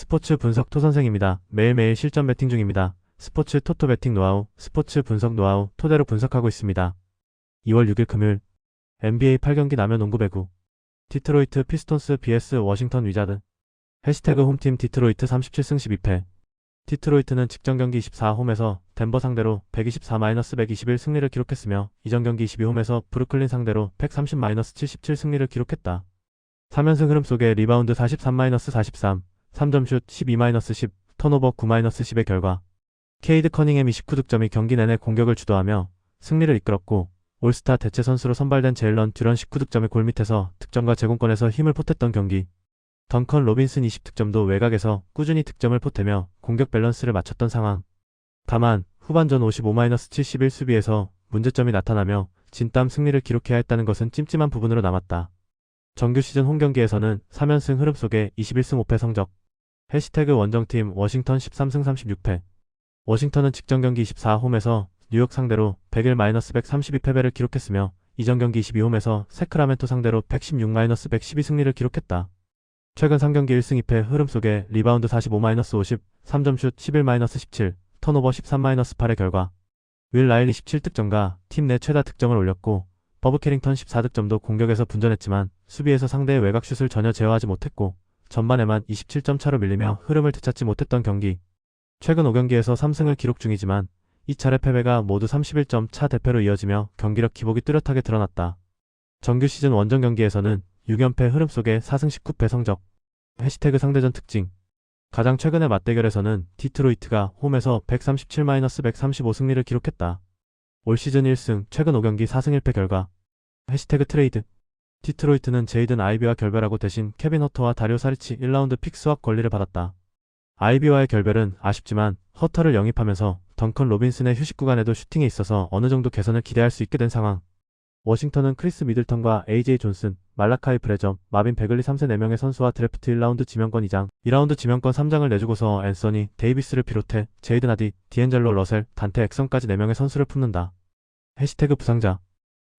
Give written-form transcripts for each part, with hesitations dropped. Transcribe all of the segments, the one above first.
스포츠 분석 토선생입니다. 매일매일 실전 배팅 중입니다. 스포츠 토토 배팅 노하우, 스포츠 분석 노하우 토대로 분석하고 있습니다. 2월 6일 금요일 NBA 8경기 남녀 농구 배구 디트로이트 피스톤스 vs 워싱턴 위자드 해시태그 홈팀 디트로이트 37승 12패 디트로이트는 직전 경기 24홈에서 덴버 상대로 124-121 승리를 기록했으며 이전 경기 22홈에서 브루클린 상대로 130-77 승리를 기록했다. 3연승 흐름 속에 리바운드 43-43, 3점슛 12-10, 턴오버 9-10의 결과 케이드 커닝햄 29득점이 경기 내내 공격을 주도하며 승리를 이끌었고 올스타 대체 선수로 선발된 제일런 듀런 19득점의 골밑에서 득점과 제공권에서 힘을 보탰던 경기 던컨 로빈슨 20득점도 외곽에서 꾸준히 득점을 보태며 공격 밸런스를 맞췄던 상황. 다만 후반전 55-71 수비에서 문제점이 나타나며 진땀 승리를 기록해야 했다는 것은 찜찜한 부분으로 남았다. 정규 시즌 홈경기에서는 3연승 흐름 속에 21승 5패 성적 해시태그 원정팀 워싱턴 13승 36패 워싱턴은 직전 경기 24홈에서 뉴욕 상대로 101-132패배를 기록했으며 이전 경기 22홈에서 세크라멘토 상대로 116-112 승리를 기록했다. 최근 3경기 1승 2패 흐름 속에 리바운드 45-50, 3점슛 11-17, 턴오버 13-8의 결과 윌 라일리 17득점과 팀 내 최다 득점을 올렸고 버브 캐링턴 14득점도 공격에서 분전했지만 수비에서 상대의 외곽슛을 전혀 제어하지 못했고 전반에만 27점 차로 밀리며 흐름을 되찾지 못했던 경기. 최근 5경기에서 3승을 기록 중이지만 이 차례 패배가 모두 31점 차 대패로 이어지며 경기력 기복이 뚜렷하게 드러났다. 정규 시즌 원정 경기에서는 6연패 흐름 속에 4승 19패 성적 해시태그 상대전 특징 가장 최근의 맞대결에서는 디트로이트가 홈에서 137-135 승리를 기록했다. 올 시즌 1승, 최근 5경기 4승 1패 결과 해시태그 트레이드 디트로이트는 제이든 아이비와 결별하고 대신 케빈 허터와 다리오 사리치 1라운드 픽 스왑 권리를 받았다. 아이비와의 결별은 아쉽지만 허터를 영입하면서 던컨 로빈슨의 휴식 구간에도 슈팅에 있어서 어느 정도 개선을 기대할 수 있게 된 상황. 워싱턴은 크리스 미들턴과 AJ 존슨, 말라카이 브레점, 마빈 베글리 3세 4명의 선수와 드래프트 1라운드 지명권 2장, 2라운드 지명권 3장을 내주고서 앤서니, 데이비스를 비롯해 제이든 하디, 디앤젤로 러셀, 단테 엑선까지 4명의 선수를 품는다. 해시태그 부상자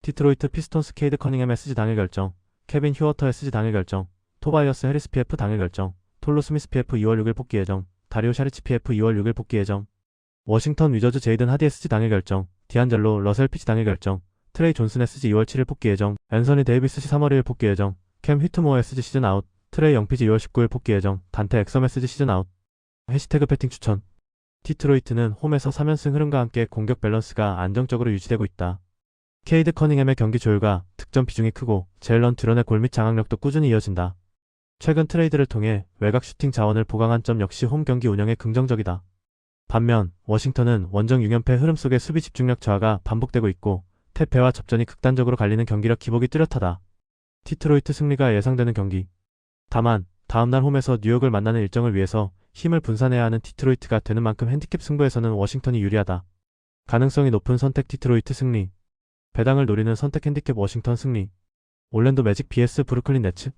디트로이트 피스톤스 케이드 커닝햄 SG 당일 결정, 케빈 휴어터 SG 당일 결정, 토바이어스 해리스 PF 당일 결정, 톨로 스미스 PF 2월 6일 복귀 예정, 다리오 샤리치 PF 2월 6일 복귀 예정, 워싱턴 위저즈 제이든 하디 SG 당일 결정, 디안젤로 러셀 피치 당일 결정, 트레이 존슨 SG 2월 7일 복귀 예정, 앤서니 데이비스 시 3월 1일 복귀 예정, 캠 휘트모어 SG 시즌 아웃, 트레이 영피지 2월 19일 복귀 예정, 단테 엑섬 SG 시즌 아웃. 해시태그 배팅 추천 디트로이트는 홈에서 3연승 흐름과 함께 공격 밸런스가 안정적으로 유지되고 있다. 케이드 커닝햄의 경기 조율과 득점 비중이 크고 제일런 듀런의 골밑 장악력도 꾸준히 이어진다. 최근 트레이드를 통해 외곽 슈팅 자원을 보강한 점 역시 홈 경기 운영에 긍정적이다. 반면 워싱턴은 원정 6연패 흐름 속에 수비 집중력 저하가 반복되고 있고 패배와 접전이 극단적으로 갈리는 경기력 기복이 뚜렷하다. 디트로이트 승리가 예상되는 경기. 다만 다음날 홈에서 뉴욕을 만나는 일정을 위해서 힘을 분산해야 하는 디트로이트가 되는 만큼 핸디캡 승부에서는 워싱턴이 유리하다. 가능성이 높은 선택 디트로이트 승리. 배당을 노리는 선택 핸디캡 워싱턴 승리. 올랜도 매직 vs 브루클린 네츠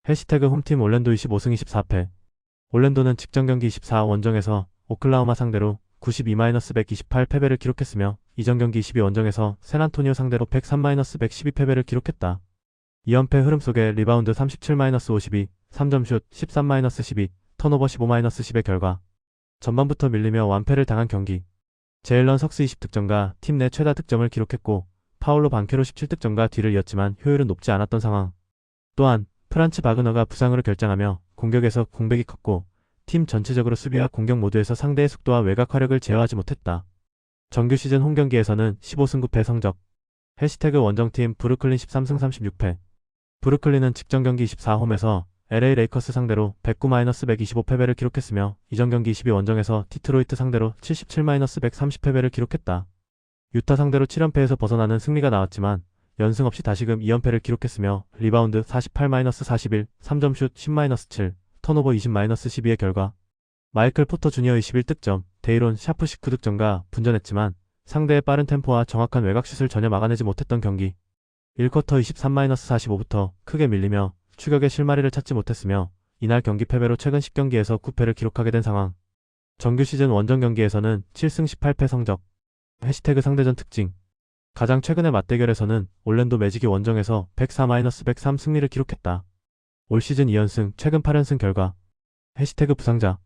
해시태그 홈팀 올랜도 25승 24패 올랜도는 직전 경기 24 원정에서 오클라호마 상대로 92-128 패배를 기록했으며 이전 경기 22 원정에서 샌안토니오 상대로 103-112 패배를 기록했다. 2연패 흐름 속에 리바운드 37-52, 3점슛 13-12, 턴오버 15-10의 결과 전반부터 밀리며 완패를 당한 경기. 제일런 석스 20득점과 팀 내 최다 득점을 기록했고 파울로 반케로 17득점과 뒤를 이었지만 효율은 높지 않았던 상황. 또한 프란츠 바그너가 부상으로 결장하며 공격에서 공백이 컸고 팀 전체적으로 수비와 공격 모두에서 상대의 속도와 외곽 화력을 제어하지 못했다. 정규 시즌 홈경기에서는 15승 9패 성적 해시태그 원정팀 브루클린 13승 36패 브루클린은 직전 경기 24홈에서 LA 레이커스 상대로 109-125 패배를 기록했으며 이전 경기 22 원정에서 디트로이트 상대로 77-130 패배를 기록했다. 유타 상대로 7연패에서 벗어나는 승리가 나왔지만 연승 없이 다시금 2연패를 기록했으며 리바운드 48-41, 3점슛 10-7, 턴오버 20-12의 결과 마이클 포터 주니어 21득점, 데이론 샤프 19득점과 분전했지만 상대의 빠른 템포와 정확한 외곽슛을 전혀 막아내지 못했던 경기. 1쿼터 23-45부터 크게 밀리며 추격의 실마리를 찾지 못했으며 이날 경기 패배로 최근 10경기에서 9패를 기록하게 된 상황. 정규 시즌 원정 경기에서는 7승 18패 성적 해시태그 상대전 특징 가장 최근의 맞대결에서는 올랜도 매직이 원정에서 104-103 승리를 기록했다. 올 시즌 2연승, 최근 8연승 결과 해시태그 부상자.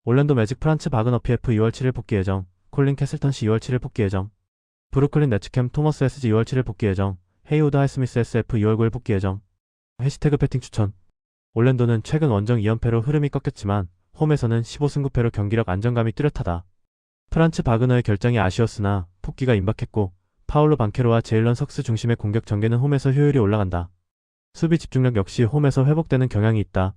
올랜도 매직 프란츠 바그너피 F 2월 7일 복귀 예정. 콜린 캐슬턴 씨 2월 7일 복귀 예정. 브루클린 네츠캠 토머스 SG 2월 7일 복귀 예정. 헤이우드 하이스미스 SF 2월 9일 복귀 예정. 해시태그 배팅 추천. 올랜도는 최근 원정 2연패로 흐름이 꺾였지만 홈에서는 15승 9패로 경기력 안정감이 뚜렷하다. 프란츠 바그너의 결장이 아쉬웠으나 복귀가 임박했고 파울로 방케로와 제일런 석스 중심의 공격 전개는 홈에서 효율이 올라간다. 수비 집중력 역시 홈에서 회복되는 경향이 있다.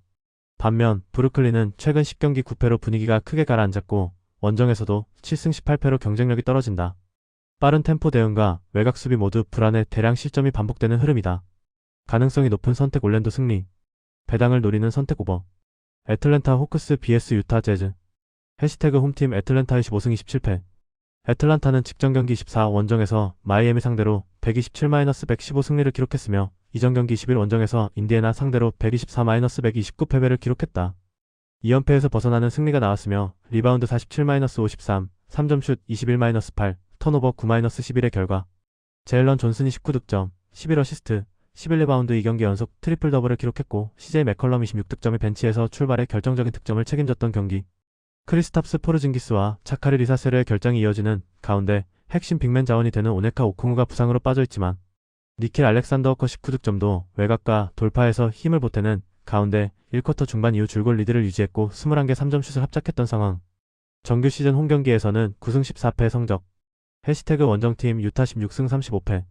반면 브루클린은 최근 10경기 9패로 분위기가 크게 가라앉았고 원정에서도 7승 18패로 경쟁력이 떨어진다. 빠른 템포 대응과 외곽 수비 모두 불안해 대량 실점이 반복되는 흐름이다. 가능성이 높은 선택 올랜도 승리. 배당을 노리는 선택 오버. 애틀랜타 호크스 vs 유타 재즈. 해시태그 홈팀 애틀랜타 25승 27패. 애틀란타는 직전 경기 14 원정에서 마이애미 상대로 127-115 승리를 기록했으며 이전 경기 21 원정에서 인디애나 상대로 124-129 패배를 기록했다. 2연패에서 벗어나는 승리가 나왔으며 리바운드 47-53, 3점슛 21-8, 턴오버 9-11의 결과 제일런 존슨이 19득점, 11어시스트, 11리바운드 2경기 연속 트리플 더블을 기록했고 CJ 맥컬럼 26득점이 벤치에서 출발해 결정적인 득점을 책임졌던 경기. 크리스탑스 포르징기스와 차카리 리사세르의 결장이 이어지는 가운데 핵심 빅맨 자원이 되는 오네카 오콩우가 부상으로 빠져있지만 니킬 알렉산더 거 19득점도 외곽과 돌파에서 힘을 보태는 가운데 1쿼터 중반 이후 줄곧 리드를 유지했고 21개 3점슛을 합작했던 상황. 정규 시즌 홈경기에서는 9승 14패 성적. 해시태그 원정팀 유타 16승 35패.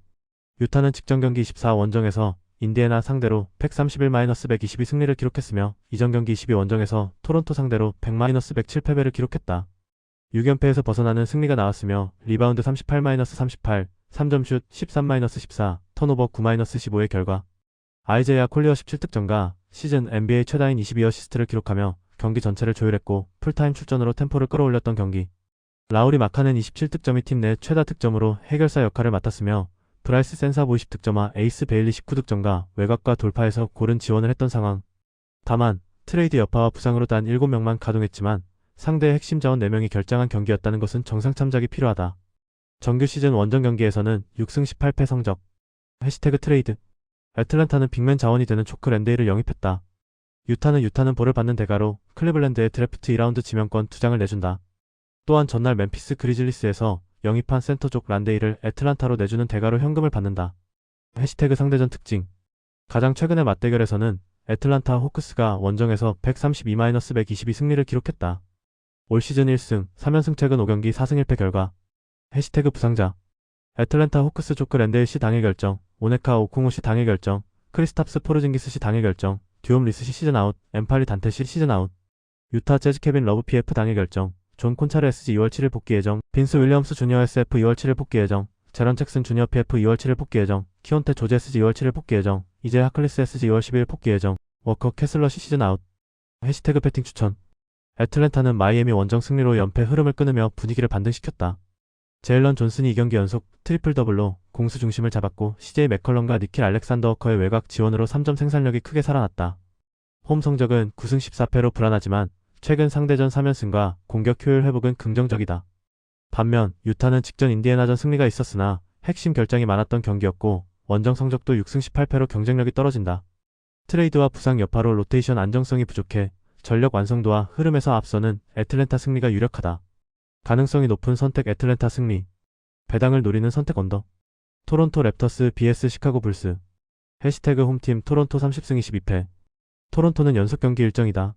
유타는 직전 경기 14 원정에서 인디애나 상대로 131-122 승리를 기록했으며 이전 경기 22 원정에서 토론토 상대로 100-107 패배를 기록했다. 6연패에서 벗어나는 승리가 나왔으며 리바운드 38-38, 3점슛 13-14, 턴오버 9-15의 결과 아이제야 콜리어 17득점과 시즌 NBA 최다인 22어시스트를 기록하며 경기 전체를 조율했고 풀타임 출전으로 템포를 끌어올렸던 경기. 라우리 마카는 27득점이 팀 내 최다 득점으로 해결사 역할을 맡았으며 브라이스 센사보 20득점과 에이스 베일리 19득점과 외곽과 돌파에서 고른 지원을 했던 상황. 다만 트레이드 여파와 부상으로 단 7명만 가동했지만 상대의 핵심 자원 4명이 결장한 경기였다는 것은 정상 참작이 필요하다. 정규 시즌 원정 경기에서는 6승 18패 성적. 해시태그 트레이드. 애틀랜타는 빅맨 자원이 되는 초크 랜데일을 영입했다. 유타는 볼을 받는 대가로 클리블랜드의 드래프트 2라운드 지명권 2장을 내준다. 또한 전날 멤피스 그리즐리스에서 영입한 센터족 란데일을 애틀란타로 내주는 대가로 현금을 받는다. 해시태그 상대전 특징. 가장 최근의 맞대결에서는 애틀란타 호크스가 원정에서 132-122 승리를 기록했다. 올 시즌 1승, 3연승 최근 5경기 4승 1패 결과. 해시태그 부상자. 애틀랜타 호크스 조크 랜데일 씨 당일 결정, 오네카 오콩우 씨 당일 결정, 크리스탑스 포르징기스 씨 당일 결정, 듀엄 리스 씨 시즌 아웃, 엠팔리 단테 씨 시즌 아웃. 유타 재즈 케빈 러브 PF 당일 결정, 존 콘차르 SG 2월 7일 복귀 예정, 빈스 윌리엄스 주니어 SF 2월 7일 복귀 예정, 제런 잭슨 주니어 PF 2월 7일 복귀 예정, 키온테 조지 SG 2월 7일 복귀 예정, 이제 하클리스 SG 2월 10일 복귀 예정, 워커 캐슬러시 시즌 아웃. 해시태그 배팅 추천. 애틀랜타는 마이애미 원정 승리로 연패 흐름을 끊으며 분위기를 반등시켰다. 제일런 존슨이 2경기 연속 트리플 더블로 공수 중심을 잡았고 CJ 맥컬럼과 니킬 알렉산더 워커의 외곽 지원으로 3점 생산력이 크게 살아났다. 홈 성적은 9승 14패로 불안하지만 최근 상대전 3연승과 공격 효율 회복은 긍정적이다. 반면 유타는 직전 인디애나전 승리가 있었으나 핵심 결장이 많았던 경기였고 원정 성적도 6승 18패로 경쟁력이 떨어진다. 트레이드와 부상 여파로 로테이션 안정성이 부족해 전력 완성도와 흐름에서 앞서는 애틀랜타 승리가 유력하다. 가능성이 높은 선택 애틀랜타 승리. 배당을 노리는 선택 언더. 토론토 랩터스 vs 시카고 불스. 해시태그 홈팀 토론토 30승 22패. 토론토는 연속 경기 일정이다.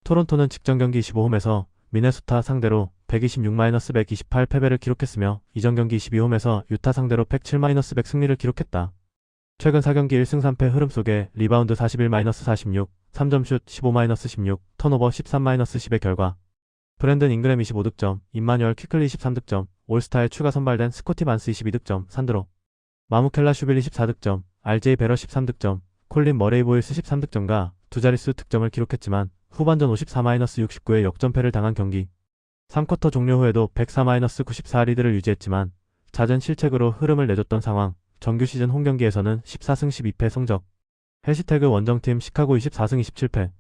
토론토는 직전 경기 25홈에서 미네소타 상대로 126-128 패배를 기록했으며 이전 경기 22홈에서 유타 상대로 107-100 승리를 기록했다. 최근 4경기 1승 3패 흐름 속에 리바운드 41-46, 3점슛 15-16, 턴오버 13-10의 결과 브랜든 잉그램 25득점, 임마뉴얼 퀴클리 23득점, 올스타에 추가 선발된 스코티 반스 22득점, 산드로 마무켈라 슈빌 24득점, RJ 베러 13득점, 콜린 머레이 보일스 13득점과 두 자릿수 득점을 기록했지만 후반전 54-69의 역전패를 당한 경기. 3쿼터 종료 후에도 104-94 리드를 유지했지만 잦은 실책으로 흐름을 내줬던 상황. 정규 시즌 홈경기에서는 14승 12패 성적. 해시태그 원정팀 시카고 24승 27패.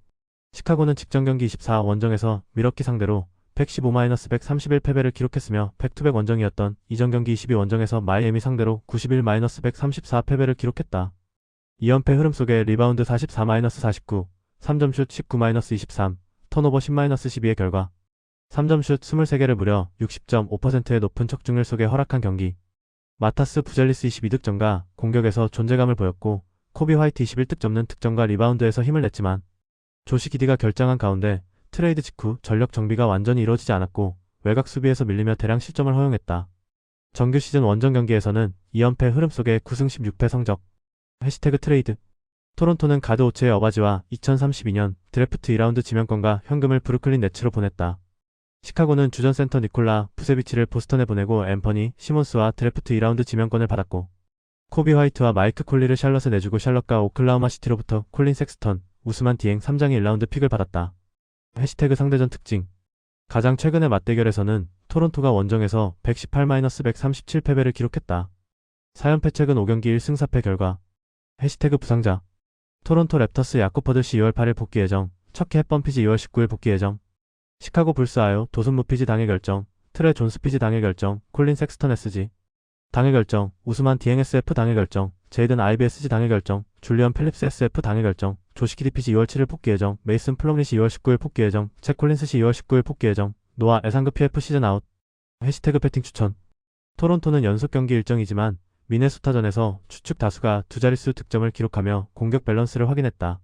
시카고는 직전 경기 24 원정에서 밀워키 상대로 115-131 패배를 기록했으며 백투백 원정이었던 이전 경기 22 원정에서 마이애미 상대로 91-134 패배를 기록했다. 2연패 흐름 속에 리바운드 44-49, 3점슛 19-23, 턴오버 10-12의 결과 3점슛 23개를 무려 60.5%의 높은 적중률 속에 허락한 경기. 마타스 부젤리스 22득점과 공격에서 존재감을 보였고 코비 화이트 21득점는 득점과 리바운드에서 힘을 냈지만 조시 기디가 결장한 가운데 트레이드 직후 전력 정비가 완전히 이루어지지 않았고 외곽 수비에서 밀리며 대량 실점을 허용했다. 정규 시즌 원정 경기에서는 2연패 흐름 속에 9승 16패 성적. 해시태그 트레이드. 토론토는 가드 오체의 어바지와 2032년 드래프트 2라운드 지명권과 현금을 브루클린 네츠로 보냈다. 시카고는 주전 센터 니콜라 부세비치를 보스턴에 보내고 앰퍼니 시몬스와 드래프트 2라운드 지명권을 받았고 코비 화이트와 마이크 콜리를 샬럿에 내주고 샬럿과 오클라호마 시티로부터 콜린 섹스턴, 우스만 디엥 3장의 1라운드 픽을 받았다. 해시태그 상대전 특징. 가장 최근의 맞대결에서는 토론토가 원정에서 118-137 패배를 기록했다. 4연패 최근 5경기 1승 4패 결과. 해시태그 부상자. 토론토 랩터스 야코 퍼들시 2월 8일 복귀 예정, 척키 햇번 피지 2월 19일 복귀 예정. 시카고 불스 아요 도슨무 피지 당일 결정, 트레 존스 피지 당일 결정, 콜린 섹스턴 SG 당일 결정, 우스만 디엥 SF 당일 결정, 제이든 아이비 SG 당일 결정, 줄리언 필립스 SF 당일 결정, 조시 키디 피지 2월 7일 복귀 예정, 메이슨 플럼릿이 2월 19일 복귀 예정, 책 콜린스시 2월 19일 복귀 예정, 노아 에상그 PF 시즌 아웃. 해시태그 배팅 추천. 토론토는 연속 경기 일정이지만 미네소타전에서 추측 다수가 두 자릿수 득점을 기록하며 공격 밸런스를 확인했다.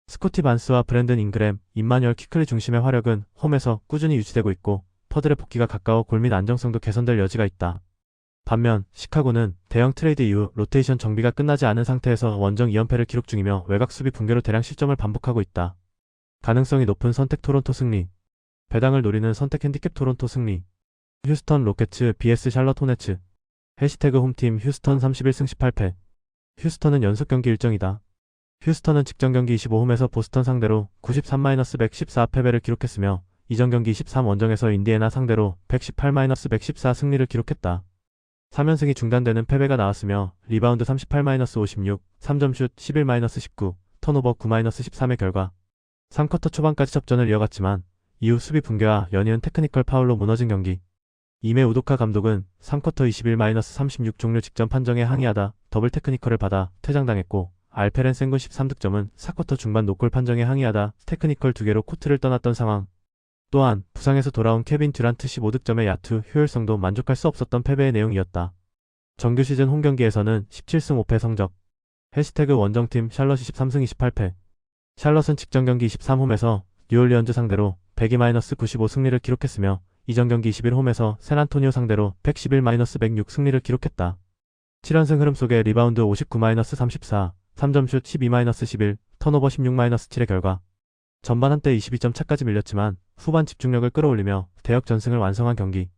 스코티 반스와 브랜든 잉그램, 임마뉴얼 퀴클리 중심의 화력은 홈에서 꾸준히 유지되고 있고 퍼들의 복귀가 가까워 골 및 안정성도 개선될 여지가 있다. 반면 시카고는 대형 트레이드 이후 로테이션 정비가 끝나지 않은 상태에서 원정 2연패를 기록 중이며 외곽 수비 붕괴로 대량 실점을 반복하고 있다. 가능성이 높은 선택 토론토 승리. 배당을 노리는 선택 핸디캡 토론토 승리. 휴스턴 로켓츠 vs 샬럿 호네츠. 해시태그 홈팀 휴스턴 31승 18패. 휴스턴은 연속 경기 일정이다. 휴스턴은 직전 경기 25홈에서 보스턴 상대로 93-114 패배를 기록했으며 이전 경기 13 원정에서 인디애나 상대로 118-114 승리를 기록했다. 3연승이 중단되는 패배가 나왔으며 리바운드 38-56, 3점슛 11-19, 턴오버 9-13의 결과 3쿼터 초반까지 접전을 이어갔지만 이후 수비 붕괴와 연이은 테크니컬 파울로 무너진 경기. 이메 우도카 감독은 3쿼터 21-36 종료 직전 판정에 항의하다 더블 테크니컬을 받아 퇴장당했고 알페렌 센군 13득점은 4쿼터 중반 노골 판정에 항의하다 테크니컬 2개로 코트를 떠났던 상황. 또한 부상에서 돌아온 케빈 듀란트 15득점의 야투 효율성도 만족할 수 없었던 패배의 내용이었다. 정규 시즌 홈경기에서는 17승 5패 성적. 해시태그 원정팀 샬럿 23승 28패. 샬럿은 직전 경기 23홈에서 뉴올리언즈 상대로 102-95 승리를 기록했으며 이전 경기 21홈에서 샌안토니오 상대로 111-106 승리를 기록했다. 7연승 흐름 속에 리바운드 59-34, 3점슛 12-11, 턴오버 16-7의 결과 전반 한때 22점 차까지 밀렸지만 후반 집중력을 끌어올리며 대역전승을 완성한 경기.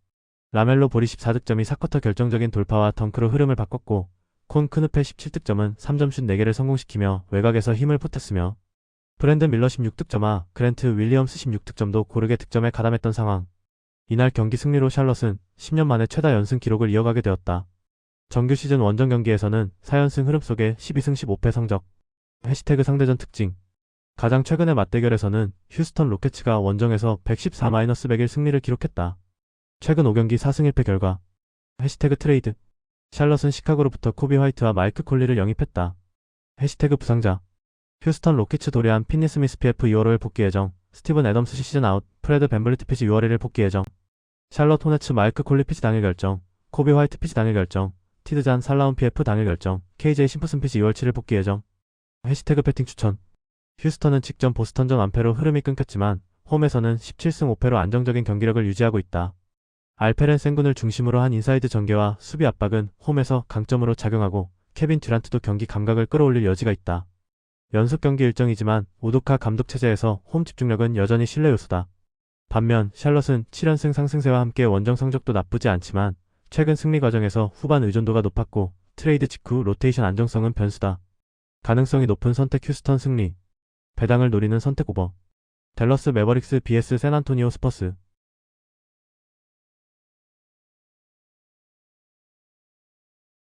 라멜로 볼 14득점이 4쿼터 결정적인 돌파와 덩크로 흐름을 바꿨고 콘 크누페 17득점은 3점슛 4개를 성공시키며 외곽에서 힘을 보탰으며 브랜든 밀러 16득점과 그랜트 윌리엄스 16득점도 고르게 득점에 가담했던 상황. 이날 경기 승리로 샬럿은 10년 만에 최다 연승 기록을 이어가게 되었다. 정규 시즌 원정 경기에서는 4연승 흐름 속에 12승 15패 성적. 해시태그 상대전 특징. 가장 최근의 맞대결에서는 휴스턴 로켓츠가 원정에서 114-101 승리를 기록했다. 최근 5경기 4승 1패 결과. 해시태그 트레이드. 샬럿은 시카고로부터 코비 화이트와 마이크 콜리를 영입했다. 해시태그 부상자. 휴스턴 로켓츠 도리안 피니 스미스 PF 2월 5일 복귀 예정, 스티븐 애덤스 시즌 아웃, 프레드 벤블리트 피지 6월 1일 복귀 예정. 샬럿 호네츠 마이크 콜리 피지 당일 결정, 코비 화이트 피지 당일 결정, 티드잔 살라운 PF 당일 결정, KJ 심프슨 피지 2월 7일 복귀 예정. 해시태그 배팅 추천. 휴스턴은 직전 보스턴전 완패로 흐름이 끊겼지만 홈에서는 17승 5패로 안정적인 경기력을 유지하고 있다. 알페렌 센군을 중심으로 한 인사이드 전개와 수비 압박은 홈에서 강점으로 작용하고 케빈 듀란트도 경기 감각을 끌어올릴 여지가 있다. 연속 경기 일정이지만 우도카 감독 체제에서 홈 집중력은 여전히 신뢰 요소다. 반면 샬럿은 7연승 상승세와 함께 원정 성적도 나쁘지 않지만 최근 승리 과정에서 후반 의존도가 높았고 트레이드 직후 로테이션 안정성은 변수다. 가능성이 높은 선택 휴스턴 승리. 배당을 노리는 선택 오버. 댈러스 매버릭스 vs 샌안토니오 스퍼스.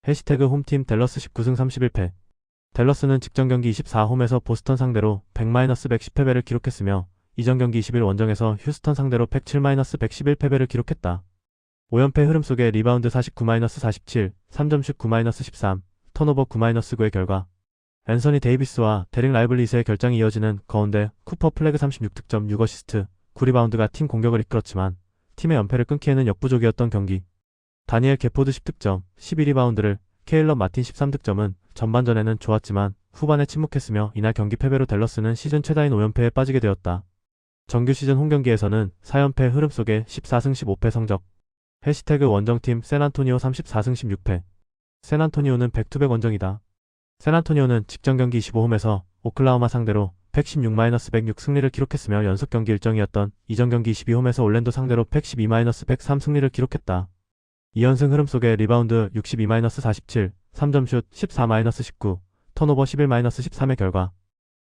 해시태그 홈팀 댈러스 19승 31패. 댈러스는 직전 경기 24홈에서 보스턴 상대로 100-110 패배를 기록했으며 이전 경기 21 원정에서 휴스턴 상대로 107-111 패배를 기록했다. 5연패 흐름 속에 리바운드 49-47, 3점슛 9-13, 턴오버 9-9의 결과 앤서니 데이비스와 데릭 라이블리스의 결장이 이어지는 가운데 쿠퍼 플래그 36득점 6어시스트 9리바운드가 팀 공격을 이끌었지만 팀의 연패를 끊기에는 역부족이었던 경기. 다니엘 게포드 10득점 12리바운드를 케일러 마틴 13득점은 전반전에는 좋았지만 후반에 침묵했으며 이날 경기 패배로 댈러스는 시즌 최다인 5연패에 빠지게 되었다. 정규 시즌 홈경기에서는 4연패 흐름 속에 14승 15패 성적. 해시태그 원정팀 샌안토니오 34승 16패. 샌안토니오는 백투백 원정이다. 샌안토니오는 직전 경기 25홈에서 오클라호마 상대로 116-106 승리를 기록했으며 연속 경기 일정이었던 이전 경기 22홈에서 올랜도 상대로 112-103 승리를 기록했다. 2연승 흐름 속에 리바운드 62-47, 3점슛 14-19, 턴오버 11-13의 결과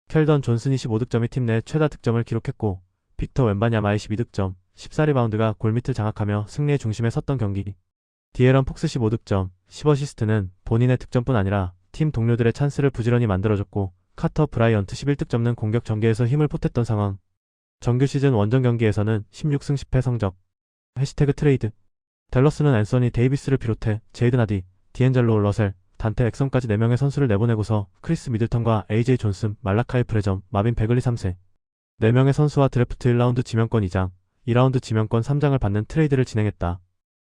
켈던 존슨이 15득점이 팀 내 최다 득점을 기록했고 빅터 웬바냐마의 12득점, 14리바운드가 골밑을 장악하며 승리의 중심에 섰던 경기. 디에런 폭스 15득점, 10어시스트는 본인의 득점뿐 아니라 팀 동료들의 찬스를 부지런히 만들어줬고 카터 브라이언트 11득점는 공격 전개에서 힘을 보탰던 상황. 정규 시즌 원정 경기에서는 16승 10패 성적. 해시태그 트레이드. 댈러스는 앤서니 데이비스를 비롯해 제이든 하디, 디앤젤로 러셀, 단테 엑성까지 4명의 선수를 내보내고서 크리스 미들턴과 AJ 존슨, 말라카이 브레점, 마빈 베글리 3세 4명의 선수와 드래프트 1라운드 지명권 2장, 2라운드 지명권 3장을 받는 트레이드를 진행했다.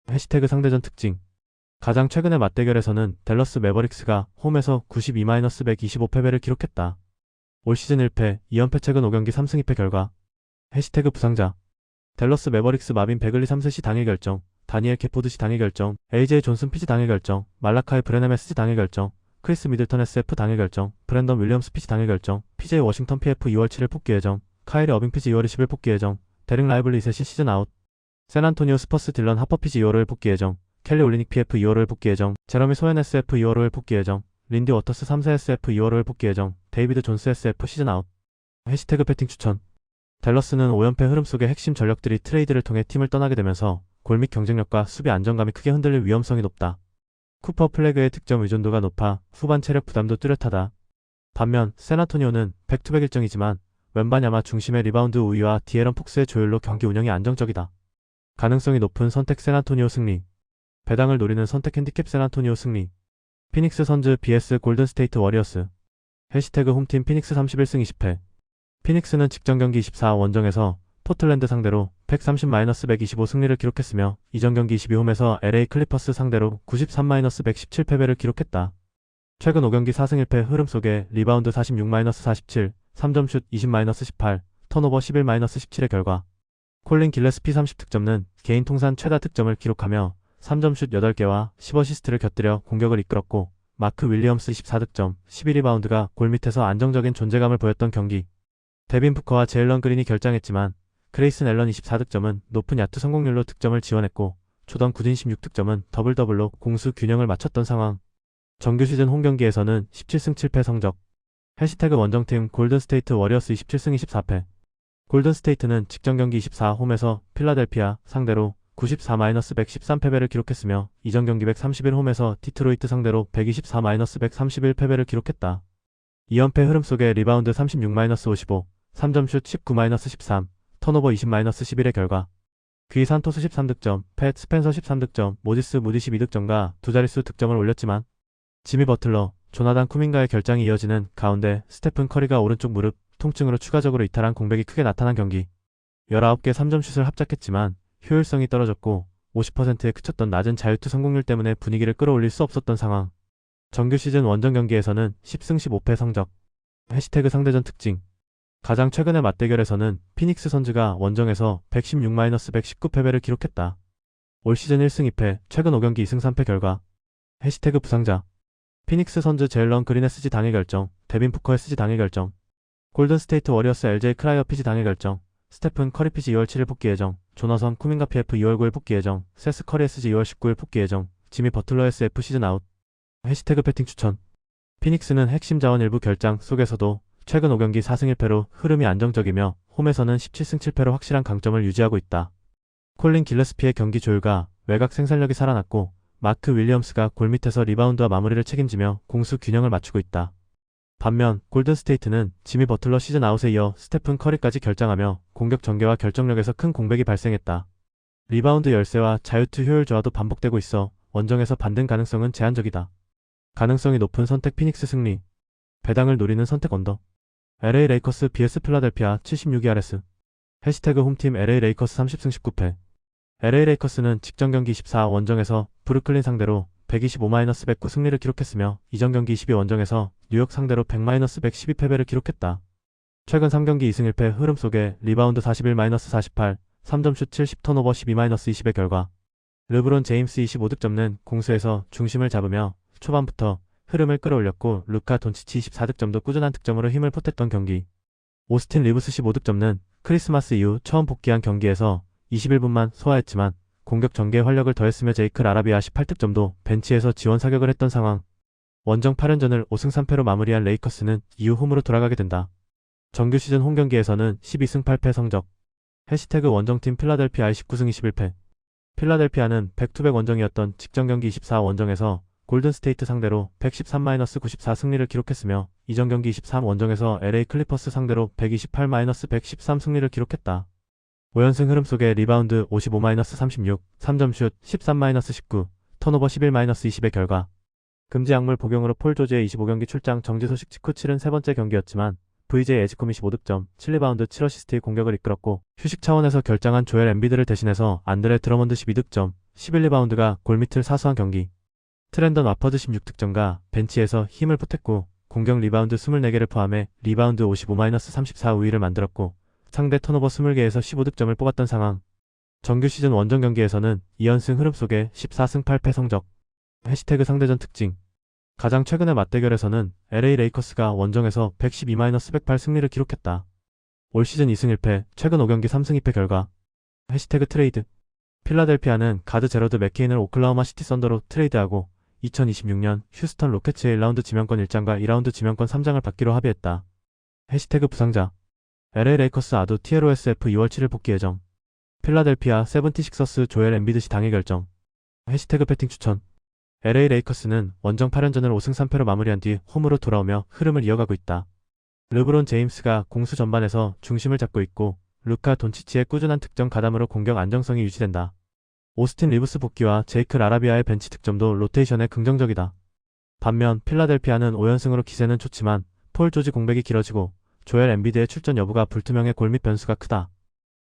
해시태그 상대전 특징. 가장 최근의 맞대결에서는 댈러스 매버릭스가 홈에서 92-125패배를 기록했다. 올 시즌 1패, 2연패 최근 5경기 3승 2패 결과. 해시태그 부상자. 댈러스 매버릭스 마빈 베글리 3세 시 당일 결정, 다니엘 게포드 시 당일 결정, AJ 존슨 피지 당일 결정, 말라카이 브레넴 SG 당일 결정, 크리스 미들턴 SF 당일 결정, 브랜던 윌리엄스 피지 당일 결정, PJ 워싱턴 PF 2월 7일 복귀 예정, 카이리 어빙 피지 2월 20일 복귀 예정, 데릭 라이블리 셋이 시즌 아웃. 샌안토니오 스퍼스 딜런 하퍼 피지 2월을 복귀 예정, 켈리 올리닉 PF 2월을 복귀 예정, 제러미 소엔 SF 2월을 복귀 예정, 린디 워터스 3세 SF 2월을 복귀 예정, 데이비드 존스 SF 시즌 아웃. 해시태그 배팅 추천. 댈러스는 5연패 흐름 속의 핵심 전력들이 트레이드를 통해 팀을 떠나게 되면서 골밑 경쟁력과 수비 안정감이 크게 흔들릴 위험성이 높다. 쿠퍼 플래그의 득점 의존도가 높아 후반 체력 부담도 뚜렷하다. 반면 샌안토니오는 백투백 일정이지만 웬바냐마 중심의 리바운드 우위와 디에런 폭스의 조율로 경기 운영이 안정적이다. 가능성이 높은 선택 샌안토니오 승리. 배당을 노리는 선택 핸디캡 샌안토니오 승리. 피닉스 선즈 vs 골든스테이트 워리어스. 해시태그 홈팀 피닉스 31승 20패. 피닉스는 직전 경기 24 원정에서 포틀랜드 상대로 130-125 승리를 기록했으며 이전 경기 22홈에서 LA 클리퍼스 상대로 93-117 패배를 기록했다. 최근 5경기 4승 1패 흐름 속에 리바운드 46-47, 3점슛 20-18, 턴오버 11-17의 결과 콜린 길레스피 30득점는 개인 통산 최다 득점을 기록하며 3점슛 8개와 10어시스트를 곁들여 공격을 이끌었고 마크 윌리엄스 24득점, 12리바운드가 골밑에서 안정적인 존재감을 보였던 경기. 데빈 부커와 제일런 그린이 결장했지만 그레이슨 앨런 24득점은 높은 야투 성공률로 득점을 지원했고 조던 구딘 16득점은 더블더블로 공수 균형을 맞췄던 상황. 정규 시즌 홈경기에서는 17승 7패 성적. 해시태그 원정팀 골든스테이트 워리어스 27승 24패. 골든스테이트는 직전 경기 24 홈에서 필라델피아 상대로 94-113 패배를 기록했으며 이전 경기 131 홈에서 디트로이트 상대로 124-131 패배를 기록했다. 2연패 흐름 속에 리바운드 36-55, 3점슛 19-13, 턴오버 20-11의 결과 귀 산토스 13득점, 팻 스펜서 13득점, 모지스 무디 12득점과 두 자릿수 득점을 올렸지만 지미 버틀러, 조나단 쿠민가의 결장이 이어지는 가운데 스테픈 커리가 오른쪽 무릎 통증으로 추가적으로 이탈한 공백이 크게 나타난 경기. 19개 3점슛을 합작했지만 효율성이 떨어졌고 50%에 그쳤던 낮은 자유투 성공률 때문에 분위기를 끌어올릴 수 없었던 상황. 정규 시즌 원정 경기에서는 10승 15패 성적. 해시태그 상대전 특징. 가장 최근의 맞대결에서는 피닉스 선즈가 원정에서 116-119 패배를 기록했다. 올 시즌 1승 2패, 최근 5경기 2승 3패 결과. 해시태그 부상자. 피닉스 선즈 제일런 그린 SG 당일 결정, 데빈 푸커 SG 당일 결정, 골든스테이트 워리어스 LJ 크라이어 PG 당일 결정, 스테픈 커리 PG 2월 7일 복귀 예정, 조나선 쿠민가 PF 2월 9일 복귀 예정, 세스 커리 SG 2월 19일 복귀 예정, 지미 버틀러 SF 시즌 아웃. 해시태그 배팅 추천. 피닉스는 핵심 자원 일부 결장 속에서도 최근 5경기 4승 1패로 흐름이 안정적이며 홈에서는 17승 7패로 확실한 강점을 유지하고 있다. 콜린 길레스피의 경기 조율과 외곽 생산력이 살아났고 마크 윌리엄스가 골밑에서 리바운드와 마무리를 책임지며 공수 균형을 맞추고 있다. 반면 골든스테이트는 지미 버틀러 시즌 아웃에 이어 스테픈 커리까지 결장하며 공격 전개와 결정력에서 큰 공백이 발생했다. 리바운드 열세와 자유투 효율 저하도 반복되고 있어 원정에서 반등 가능성은 제한적이다. 가능성이 높은 선택 피닉스 승리. 배당을 노리는 선택 언더. LA 레이커스 vs 필라델피아 76-2RS. 해시태그 홈팀 LA 레이커스 30승 19패. LA 레이커스는 직전 경기 24 원정에서 브루클린 상대로 125-109 승리를 기록했으며 이전 경기 22 원정에서 뉴욕 상대로 100-112 패배를 기록했다. 최근 3경기 2승 1패 흐름 속에 리바운드 41-48, 3점슛 70, 턴오버 12-20의 결과 르브론 제임스 25득점는 공수에서 중심을 잡으며 초반부터 흐름을 끌어올렸고 루카 돈치치 24득점도 꾸준한 득점으로 힘을 보탰던 경기. 오스틴 리브스 15득점는 크리스마스 이후 처음 복귀한 경기에서 21분만 소화했지만 공격 전개에 활력을 더했으며 제이크 라라비아 18득점도 벤치에서 지원 사격을 했던 상황. 원정 8연전을 5승 3패로 마무리한 레이커스는 이후 홈으로 돌아가게 된다. 정규 시즌 홈 경기에서는 12승 8패 성적. 해시태그 원정팀 필라델피아의 19승 21패. 필라델피아는 백투백 원정이었던 직전 경기 24 원정에서 골든스테이트 상대로 113-94 승리를 기록했으며 이전 경기 23 원정에서 LA 클리퍼스 상대로 128-113 승리를 기록했다. 5연승 흐름 속에 리바운드 55-36, 3점슛 13-19, 턴오버 11-20의 결과 금지 약물 복용으로 폴 조지의 25경기 출장 정지 소식 직후 치른 세 번째 경기였지만 VJ 에지콤이 15득점, 7리바운드 7어시스트의 공격을 이끌었고 휴식 차원에서 결장한 조엘 엠비드를 대신해서 안드레 드러먼드 12득점, 11리바운드가 골밑을 사수한 경기. 트렌던 와퍼드 16득점과 벤치에서 힘을 보탰고 공격 리바운드 24개를 포함해 리바운드 55-34 우위를 만들었고 상대 턴오버 20개에서 15득점을 뽑았던 상황. 정규 시즌 원정 경기에서는 2연승 흐름 속에 14승 8패 성적. 해시태그 상대전 특징. 가장 최근의 맞대결에서는 LA 레이커스가 원정에서 112-108 승리를 기록했다. 올 시즌 2승 1패, 최근 5경기 3승 2패 결과. 해시태그 트레이드. 필라델피아는 가드 제러드 맥케인을 오클라호마 시티 썬더로 트레이드하고 2026년 휴스턴 로켓츠의 1라운드 지명권 1장과 2라운드 지명권 3장을 받기로 합의했다. 해시태그 부상자. LA 레이커스 아두 TLOSF 2월 7일 복귀 예정. 필라델피아 세븐티식서스 조엘 엠비드 시 당일 결정. 해시태그 배팅 추천. LA 레이커스는 원정 8연전을 5승 3패로 마무리한 뒤 홈으로 돌아오며 흐름을 이어가고 있다. 르브론 제임스가 공수 전반에서 중심을 잡고 있고 루카 돈치치의 꾸준한 득점 가담으로 공격 안정성이 유지된다. 오스틴 리브스 복귀와 제이크 라라비아의 벤치 득점도 로테이션에 긍정적이다. 반면 필라델피아는 5연승으로 기세는 좋지만 폴 조지 공백이 길어지고 조엘 엠비드의 출전 여부가 불투명해 골밑 변수가 크다.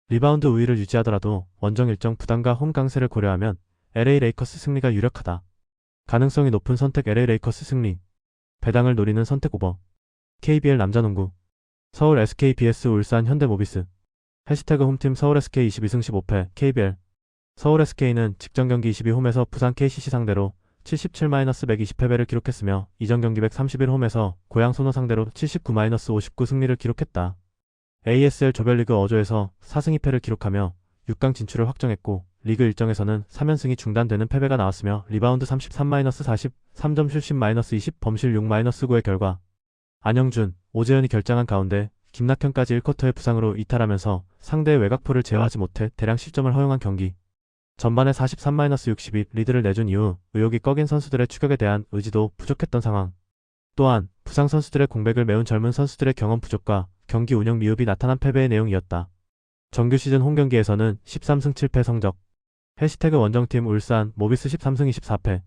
리바운드 우위를 유지하더라도 원정 일정 부담과 홈 강세를 고려하면 LA 레이커스 승리가 유력하다. 가능성이 높은 선택 LA 레이커스 승리. 배당을 노리는 선택 오버. KBL 남자농구. 서울 SK vs 울산 현대모비스. 해시태그 홈팀 서울 SK 22승 15패 KBL. 서울 SK는 직전 경기 22홈에서 부산 KCC 상대로 77-120패배를 기록했으며 이전 경기 131홈에서 고양 소노 상대로 79-59 승리를 기록했다. ASL 조별리그 어조에서 4승 2패를 기록하며 6강 진출을 확정했고 리그 일정에서는 3연승이 중단되는 패배가 나왔으며 리바운드 33-40, 3점슛 10-20, 범실 6-9의 결과 안영준, 오재현이 결장한 가운데 김낙현까지 1쿼터의 부상으로 이탈하면서 상대의 외곽포를 제어하지 못해 대량 실점을 허용한 경기. 전반에 43-62 리드를 내준 이후 의욕이 꺼긴 선수들의 추격에 대한 의지도 부족했던 상황. 또한 부상 선수들의 공백을 메운 젊은 선수들의 경험 부족과 경기 운영 미흡이 나타난 패배의 내용이었다. 정규 시즌 홈 경기에서는 13승 7패 성적. 해시태그 원정팀 울산 모비스 13승 24패.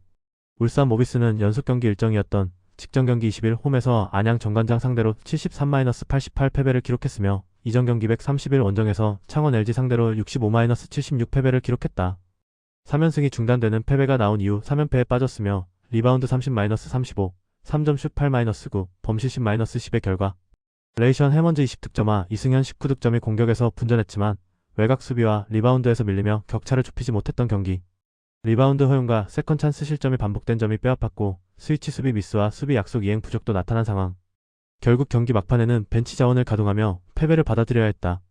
울산 모비스는 연속 경기 일정이었던 직전 경기 20일 홈에서 안양 정관장 상대로 73-88 패배를 기록했으며 이전 경기 130일 원정에서 창원 LG 상대로 65-76 패배를 기록했다. 3연승이 중단되는 패배가 나온 이후 3연패에 빠졌으며 리바운드 30-35, 3점슛 8-9, 범실 10-10의 결과 레이션 해먼즈 20득점과 이승현 19득점이 공격에서 분전했지만 외곽 수비와 리바운드에서 밀리며 격차를 좁히지 못했던 경기. 리바운드 허용과 세컨 찬스 실점이 반복된 점이 뼈아팠고 스위치 수비 미스와 수비 약속 이행 부족도 나타난 상황. 결국 경기 막판에는 벤치 자원을 가동하며 패배를 받아들여야 했다.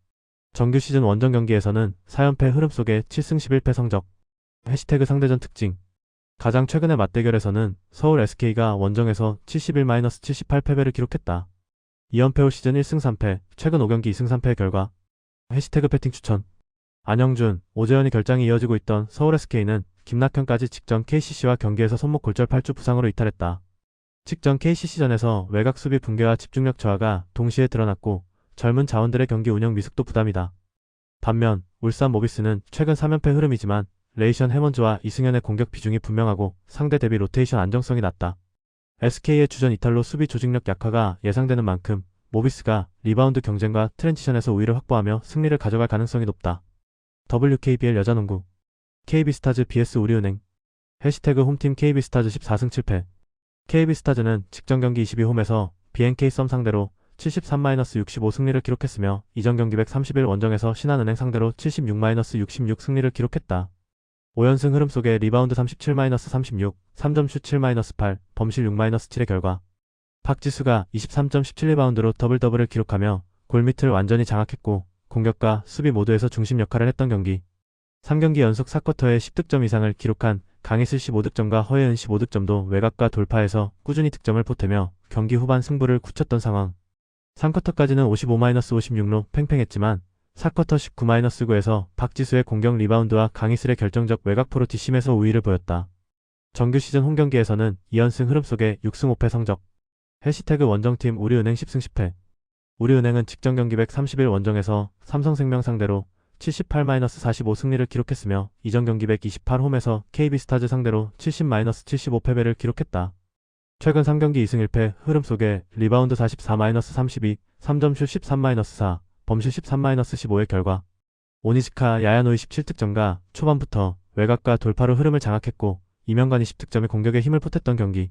정규 시즌 원정 경기에서는 4연패 흐름 속에 7승 11패 성적. 해시태그 상대전 특징. 가장 최근의 맞대결에서는 서울 SK가 원정에서 71-78 패배를 기록했다. 2연패 올 시즌 1승 3패, 최근 5경기 2승 3패의 결과. 해시태그 배팅 추천. 안영준, 오재현이 결장이 이어지고 있던 서울 SK는 김낙현까지 직전 KCC와 경기에서 손목 골절 8주 부상으로 이탈했다. 직전 KCC전에서 외곽 수비 붕괴와 집중력 저하가 동시에 드러났고 젊은 자원들의 경기 운영 미숙도 부담이다. 반면 울산 모비스는 최근 3연패 흐름이지만 레이션 해먼즈와 이승현의 공격 비중이 분명하고 상대 대비 로테이션 안정성이 낮다. SK의 주전 이탈로 수비 조직력 약화가 예상되는 만큼 모비스가 리바운드 경쟁과 트랜지션에서 우위를 확보하며 승리를 가져갈 가능성이 높다. WKBL 여자농구 KB스타즈 vs 우리은행 해시태그 홈팀 KB스타즈 14승 7패 KB스타즈는 직전 경기 22홈에서 BNK 썸 상대로 73-65 승리를 기록했으며 이전 경기 131 원정에서 신한은행 상대로 76-66 승리를 기록했다. 5연승 흐름 속에 리바운드 37-36, 3점슛 7-8, 범실 6-7의 결과 박지수가 23.17리바운드로 더블더블을 기록하며 골밑을 완전히 장악했고 공격과 수비 모두에서 중심 역할을 했던 경기. 3경기 연속 4쿼터에 10득점 이상을 기록한 강희슬 15득점과 허예은 15득점도 외곽과 돌파에서 꾸준히 득점을 보태며 경기 후반 승부를 굳혔던 상황. 3쿼터까지는 55-56로 팽팽했지만 4쿼터 19-9에서 박지수의 공격 리바운드와 강희슬의 결정적 외곽포로 뒷심에서 우위를 보였다. 정규 시즌 홈경기에서는 2연승 흐름 속에 6승 5패 성적. 해시태그 원정팀 우리은행 10승 10패 우리은행은 직전 경기 131 원정에서 삼성생명 상대로 78-45 승리를 기록했으며 이전 경기 128홈에서 KB스타즈 상대로 70-75 패배를 기록했다. 최근 3경기 2승 1패 흐름 속에 리바운드 44-32, 3점슛 13-4, 범실 13-15의 결과 오니즈카 야야노이 17득점과 초반부터 외곽과 돌파로 흐름을 장악했고 이명관이 10득점의 공격에 힘을 보탰던 경기.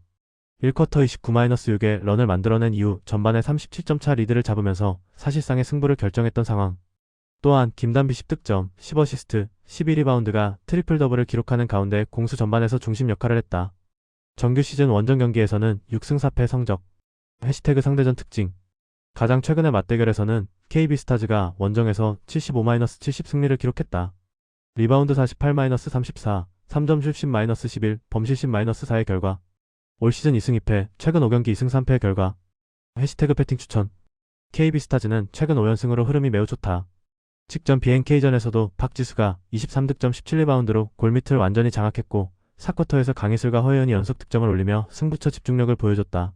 1쿼터 29-6의 런을 만들어낸 이후 전반에 37점 차 리드를 잡으면서 사실상의 승부를 결정했던 상황. 또한 김단비 10득점, 10어시스트, 12리바운드가 트리플 더블을 기록하는 가운데 공수 전반에서 중심 역할을 했다. 정규 시즌 원정 경기에서는 6승 4패 성적. 해시태그 상대전 특징. 가장 최근의 맞대결에서는 KB스타즈가 원정에서 75-70 승리를 기록했다. 리바운드 48-34, 3점슛 10-11, 범실 10-4의 결과 올 시즌 2승 2패, 최근 5경기 2승 3패의 결과 해시태그 배팅 추천. KB스타즈는 최근 5연승으로 흐름이 매우 좋다. 직전 BNK전에서도 박지수가 23득점 17리바운드로 골밑을 완전히 장악했고 4쿼터에서 강희슬과 허예은이 연속 득점을 올리며 승부처 집중력을 보여줬다.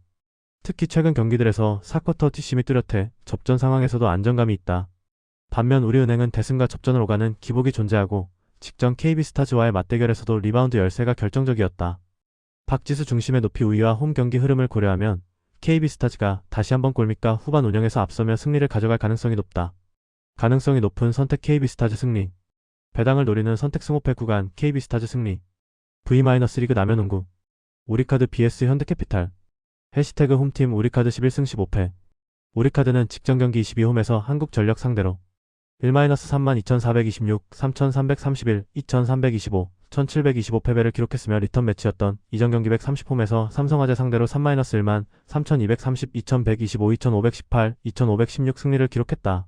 특히 최근 경기들에서 4쿼터 뒷심이 뚜렷해 접전 상황에서도 안정감이 있다. 반면 우리은행은 대승과 접전을 오가는 기복이 존재하고 직전 KB스타즈와의 맞대결에서도 리바운드 열세가 결정적이었다. 박지수 중심의 높이 우위와 홈 경기 흐름을 고려하면 KB스타즈가 다시 한번 골밑과 후반 운영에서 앞서며 승리를 가져갈 가능성이 높다. 가능성이 높은 선택 KB스타즈 승리. 배당을 노리는 선택 승호패 구간 KB스타즈 승리. V-리그 남녀농구 우리카드 vs 현대캐피탈 해시태그 홈팀 우리카드 11승 15패 우리카드는 직전 경기 22홈에서 한국전력 상대로 1-32,426, 3,331, 2,325, 1,725 패배를 기록했으며 리턴 매치였던 이전 경기 130홈에서 삼성화재 상대로 3-1만, 3,230, 2,125, 2,518, 2,516 승리를 기록했다.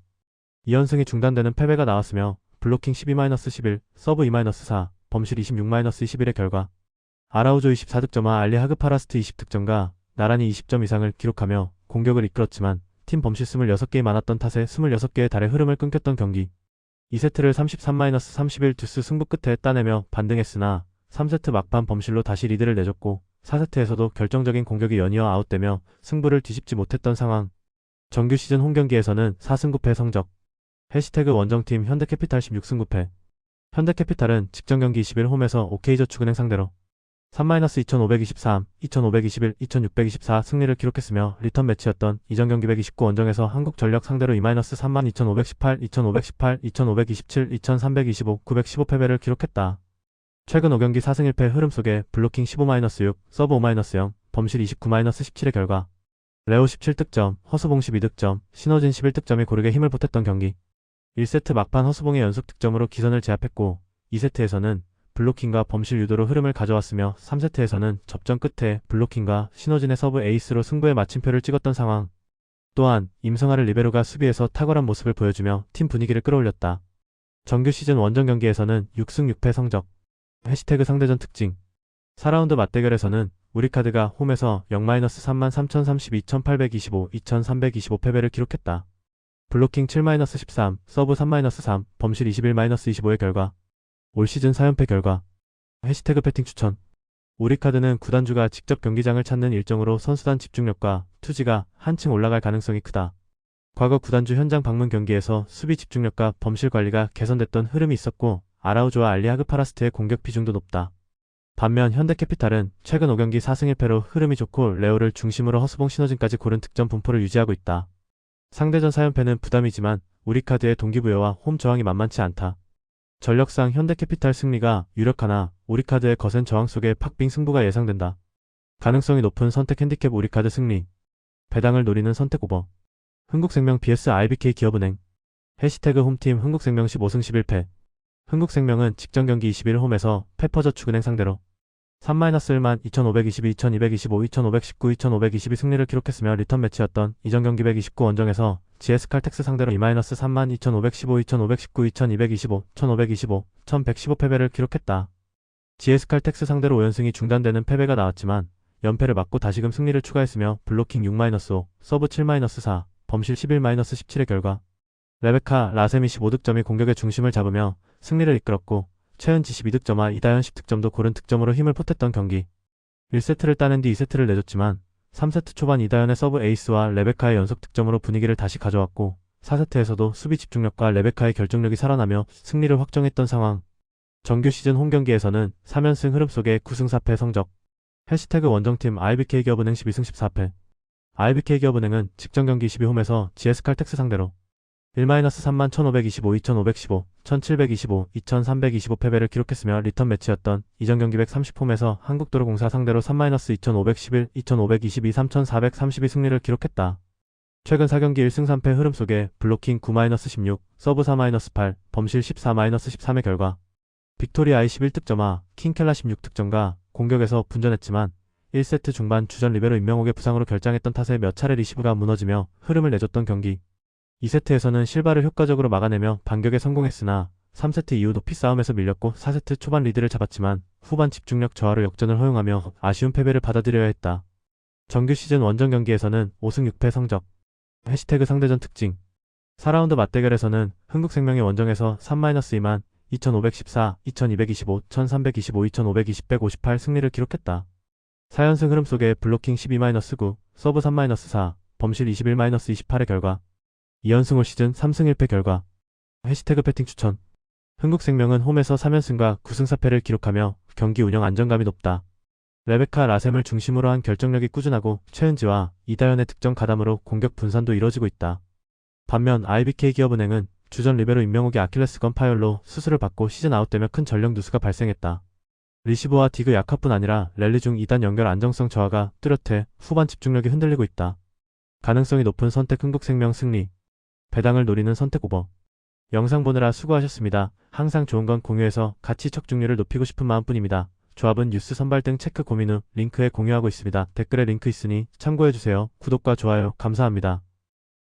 2연승이 중단되는 패배가 나왔으며 블로킹 12-11, 서브 2-4, 범실 26-21의 결과 아라우조 24득점과 알리 하그파라스트 20득점과 나란히 20점 이상을 기록하며 공격을 이끌었지만 팀 범실 26개이 많았던 탓에 26개의 달의 흐름을 끊겼던 경기. 2세트를 33-31 듀스 승부 끝에 따내며 반등했으나 3세트 막판 범실로 다시 리드를 내줬고 4세트에서도 결정적인 공격이 연이어 아웃되며 승부를 뒤집지 못했던 상황. 정규 시즌 홈경기에서는 4승 9패 성적. 해시태그 원정팀 현대캐피탈 16승 9패 현대캐피탈은 직전 경기 21홈에서 OK저축은행 상대로 3-2523, 2521, 2624 승리를 기록했으며 리턴 매치였던 이전 경기 129 원정에서 한국전력 상대로 2-32,518, 2518, 2527, 2325, 915 패배를 기록했다. 최근 5경기 4승 1패 흐름 속에 블로킹 15-6, 서브 5-0, 범실 29-17의 결과 레오 17득점, 허수봉 12득점, 신호진 11득점이 고르게 힘을 보탰던 경기. 1세트 막판 허수봉의 연속 득점으로 기선을 제압했고 2세트에서는 블로킹과 범실 유도로 흐름을 가져왔으며 3세트에서는 접전 끝에 블로킹과 신호진의 서브 에이스로 승부의 마침표를 찍었던 상황. 또한 임성아를 리베로가 수비에서 탁월한 모습을 보여주며 팀 분위기를 끌어올렸다. 정규 시즌 원정 경기에서는 6승 6패 성적. 해시태그 상대전 특징. 4라운드 맞대결에서는 우리카드가 홈에서 0-33032, 1825, 2325 패배를 기록했다. 블로킹 7-13, 서브 3-3, 범실 21-25의 결과 올 시즌 4연패 결과 해시태그 배팅 추천. 우리카드는 구단주가 직접 경기장을 찾는 일정으로 선수단 집중력과 투지가 한층 올라갈 가능성이 크다. 과거 구단주 현장 방문 경기에서 수비 집중력과 범실 관리가 개선됐던 흐름이 있었고 아라우조와 알리 하그파라스트의 공격 비중도 높다. 반면 현대캐피탈은 최근 5경기 4승 1패로 흐름이 좋고 레오를 중심으로 허스봉 신호진까지 고른 득점 분포를 유지하고 있다. 상대전 4연패는 부담이지만 우리카드의 동기부여와 홈 저항이 만만치 않다. 전력상 현대캐피탈 승리가 유력하나 우리카드의 거센 저항 속에 팍빙 승부가 예상된다. 가능성이 높은 선택 핸디캡 우리카드 승리. 배당을 노리는 선택 오버. 흥국생명 vs IBK 기업은행. 해시태그 홈팀 흥국생명 15승 11패. 흥국생명은 직전 경기 21 홈에서 페퍼저축은행 상대로 3-1만 2522, 2225, 2519, 2522 승리를 기록했으며 리턴 매치였던 이전 경기 129 원정에서 GS칼텍스 상대로 2-3만 2515, 2519, 2225, 1525, 1115 패배를 기록했다. GS칼텍스 상대로 5연승이 중단되는 패배가 나왔지만 연패를 막고 다시금 승리를 추가했으며 블로킹 6-5, 서브 7-4, 범실 11-17의 결과 레베카 라셈이 15득점이 공격의 중심을 잡으며 승리를 이끌었고 최은지 12득점과 이다현 10득점도 고른 득점으로 힘을 보탰던 경기. 1세트를 따낸 뒤 2세트를 내줬지만 3세트 초반 이다현의 서브 에이스와 레베카의 연속 득점으로 분위기를 다시 가져왔고 4세트에서도 수비 집중력과 레베카의 결정력이 살아나며 승리를 확정했던 상황. 정규 시즌 홈 경기에서는 3연승 흐름 속에 9승 4패 성적. 해시태그 원정팀 IBK 기업은행 12승 14패. IBK 기업은행은 직전 경기 12홈에서 GS칼텍스 상대로 1-3만 1525, 2515, 1725, 2325 패배를 기록했으며 리턴 매치였던 이전 경기 130홈에서 한국도로공사 상대로 3-2511, 2522, 3432 승리를 기록했다. 최근 4경기 1승 3패 흐름 속에 블로킹 9-16, 서브 4-8, 범실 14-13의 결과 빅토리아 아이 11득점과 킹켈라 16득점과 공격에서 분전했지만 1세트 중반 주전 리베로 임명옥의 부상으로 결장했던 탓에 몇 차례 리시브가 무너지며 흐름을 내줬던 경기. 2세트에서는 실바를 효과적으로 막아내며 반격에 성공했으나 3세트 이후 높이 싸움에서 밀렸고 4세트 초반 리드를 잡았지만 후반 집중력 저하로 역전을 허용하며 아쉬운 패배를 받아들여야 했다. 정규 시즌 원정 경기에서는 5승 6패 성적. 해시태그 상대전 특징. 4라운드 맞대결에서는 흥국생명의 원정에서 3-2만 2514, 2225, 1325, 2520, 158 승리를 기록했다. 4연승 흐름 속에 블로킹 12-9, 서브 3-4, 범실 21-28의 결과 2연승 올 시즌 3승 1패 결과. 해시태그 배팅 추천. 흥국생명은 홈에서 3연승과 9승 4패를 기록하며 경기 운영 안정감이 높다. 레베카 라셈을 중심으로 한 결정력이 꾸준하고 최은지와 이다현의 득점 가담으로 공격 분산도 이뤄지고 있다. 반면 IBK 기업은행은 주전 리베로 임명옥의 아킬레스건 파열로 수술을 받고 시즌 아웃되며 큰 전력 누수가 발생했다. 리시브와 디그 약화뿐 아니라 랠리 중 2단 연결 안정성 저하가 뚜렷해 후반 집중력이 흔들리고 있다. 가능성이 높은 선택 흥국생명 승리. 배당을 노리는 선택 오버. 영상 보느라 수고하셨습니다. 항상 좋은 건 공유해서 같이 척중률을 높이고 싶은 마음뿐입니다. 조합은 뉴스 선발 등 체크 고민 후 링크에 공유하고 있습니다. 댓글에 링크 있으니 참고해주세요. 구독과 좋아요 감사합니다.